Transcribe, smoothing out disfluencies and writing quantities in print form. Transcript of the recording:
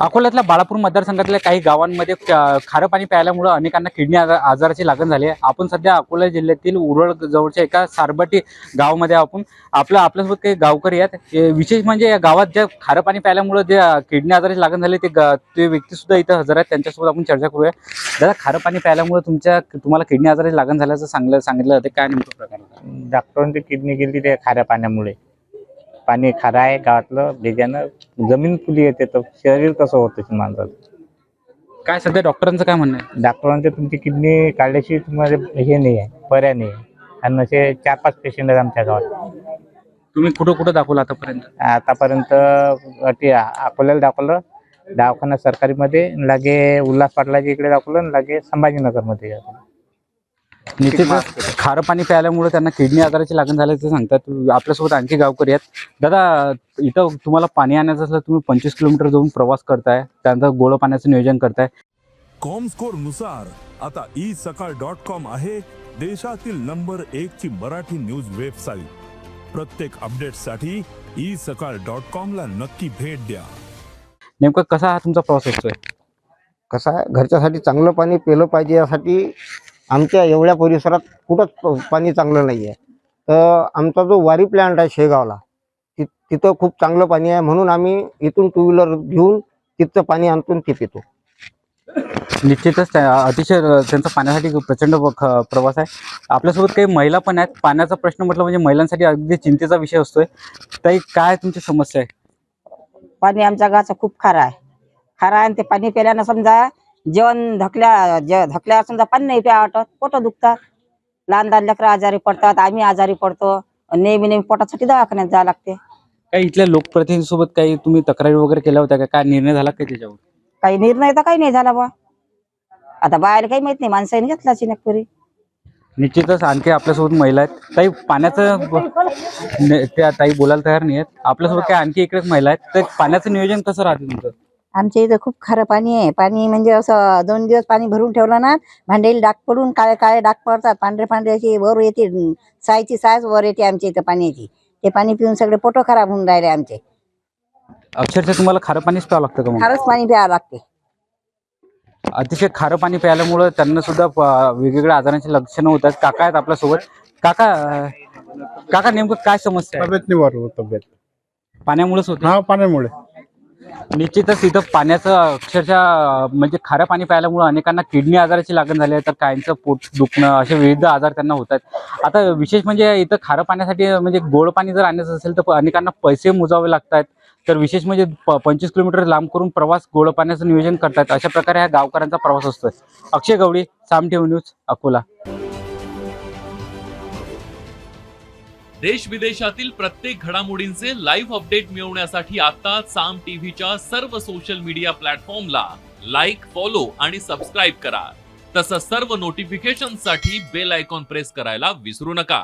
अकोल्यातल्या बाळापूर मतदारसंघातल्या काही गावांमध्ये खारं पाणी प्यायल्यामुळे अनेकांना किडनी आजाराची लागण झाली आहे। आपण सध्या अकोला जिल्ह्यातील उरळ जवळच्या एका सारबटी गावामध्ये आपल्यासोबत काही गावकरी आहेत। विशेष म्हणजे या गावात ज्या खारं पाणी प्यायल्यामुळे जे किडनी आजाराची लागण झाली ते व्यक्ती सुद्धा इथं हजर आहेत। त्यांच्यासोबत आपण चर्चा करूया। दादा, खारं पाणी प्यायल्यामुळे तुम्हाला किडनी आजाराची लागण झाल्याचं सांगितलं जाते, काय नेमकं प्रकार? डॉक्टरांची किडनी गेली त्या खाऱ्या पाण्यामुळे। पाणी खारं आहे गावातलं, भेजानं जमीन फुली येते तर शरीर कसं होतं माणसाचं। काय सध्या डॉक्टरांचं काय म्हणणं आहे? डॉक्टरांचे तुमची किडनी काढल्याची तुम्हाला हे नाही आहे, पर्याय नाही आहे। आणि असे 4-5 पेशंट आहेत आमच्या गावात। तुम्ही कुठं दाखवलं आतापर्यंत? आतापर्यंत अकोल्याला दाखवलं, दवाखाना सरकारीमध्ये, लागे उल्हास पाटलाच्या इकडे दाखवलं, लागे संभाजीनगरमध्ये। निश्चितच खारं पाणी प्यायल्यामुळे त्यांना किडनी आजाराची लागण झाल्याचं सांगतात। आपल्यासोबत आणखी गावकरी आहेत। दादा, इथं तुम्हाला पाणी आणायचं असलं तुम्ही 25 किलोमीटर जाऊन प्रवास करताय, त्यानंतर गोड पाण्याचं नियोजन करताय। कॉमस्कोर नुसार आता isakal.com आहे देशातील नंबर 1 ची मराठी न्यूज वेबसाईट। प्रत्येक अपडेटसाठी isakal.com ला नक्की भेट द्या। नेमकं कसा हा तुमचा प्रवास असतोय? कसं आहे, घरच्यासाठी चांगलं पाणी पिलं पाहिजे यासाठी आमच्या एवढ्या परिसरात कुठंच पाणी चांगलं नाही आहे। तर आमचा जो वारी प्लॅन्ट आहे शेगावला, तिथं खूप चांगलं पाणी आहे, म्हणून आम्ही इथून 2 व्हीलर घेऊन तिथचं पाणी आणतो ते पितो। निश्चितच अतिशय त्यांचा पाण्यासाठी प्रचंड प्रवास आहे। आपल्यासोबत काही महिला पण आहेत। पाण्याचा प्रश्न म्हटलं म्हणजे महिलांसाठी अगदी चिंतेचा विषय असतोय। ताई, काय तुमची समस्या आहे? पाणी आमच्या गावाचं खूप खारं आहे आणि ते पाणी प्यायल्यानं समजा जेवण धकल्या समजा पाणी नाही प्या वाटत, पोट दुखतात, लहान लेकरं आजारी पडतात, आम्ही आजारी पडतो, नेहमी पोटासाठी दवाखान्यात जावं लागते। काही इथल्या लोकप्रतिनिधींसोबत काही तुम्ही तक्रारी वगैरे केल्या होत्या का? काय निर्णय झाला काही त्याच्यावर? काही निर्णय तर काही नाही झाला बा, आता बाहेर काही माहित नाही, माणसाने घेतला चिनकपुरी। निश्चितच आणखी आपल्यासोबत महिला आहेत। ताई, पाण्याचं त्या ताई बोलायला तयार नाही आहेत। आपल्यासोबत काही आणखी इकडे महिला आहेत। तर पाण्याचं नियोजन कसं राहते तुमचं? आमच्या इथं खूप खारं पाणी आहे। पाणी म्हणजे असं 2 दिवस पाणी भरून ठेवलं ना, भांडेल डाग पडून काळे डाग पडतात, पांढरे अशी वर येते, सायची सायच वर येते आमच्या इथं पाण्याची। ते पाणी पिऊन सगळे पोट खराब होऊन राहिले आमचे। अक्षरशः तुम्हाला खारं पाणीच प्यावं लागतं का मग? खारंच पाणी प्यावं लागते। अतिशय खारं पाणी प्यायल्यामुळे त्यांना सुद्धा वेगवेगळ्या आजारांची लक्षणं होतात। काका आहेत आपल्यासोबत। काका, नेमकं काय समस्या आहे? तब्येत नाही बरोबर, तब्येत पाण्यामुळेच होते? हा, पाण्यामुळे। निश्चितच इथं पाण्याचं अक्षरशः म्हणजे खारं पाणी प्यायल्यामुळे अनेकांना किडनी आजाराची लागण झाली आहे, तर काहींचं पोट दुखणं, असे विविध आजार त्यांना होत आहेत। आता विशेष म्हणजे इथं खारं पाण्यासाठी म्हणजे गोड पाणी जर आणायचं असेल तर अनेकांना पैसे मोजावे लागतात। तर विशेष म्हणजे 25 किलोमीटर लांब करून प्रवास गोड पाण्याचं नियोजन करतात। अशा प्रकारे ह्या गावकऱ्यांचा प्रवास असतोय। अक्षय गवळी, साम टीव्ही न्यूज, अकोला। देश विदेशातील प्रत्येक घडामोडींचे लाईव्ह अपडेट मिळवण्यासाठी आता साम टीव्हीच्या सर्व सोशल मीडिया प्लॅटफॉर्मला लाईक, फॉलो आणि सबस्क्राईब करा। तसंच सर्व नोटिफिकेशनसाठी बेल आयकॉन प्रेस करायला विसरू नका।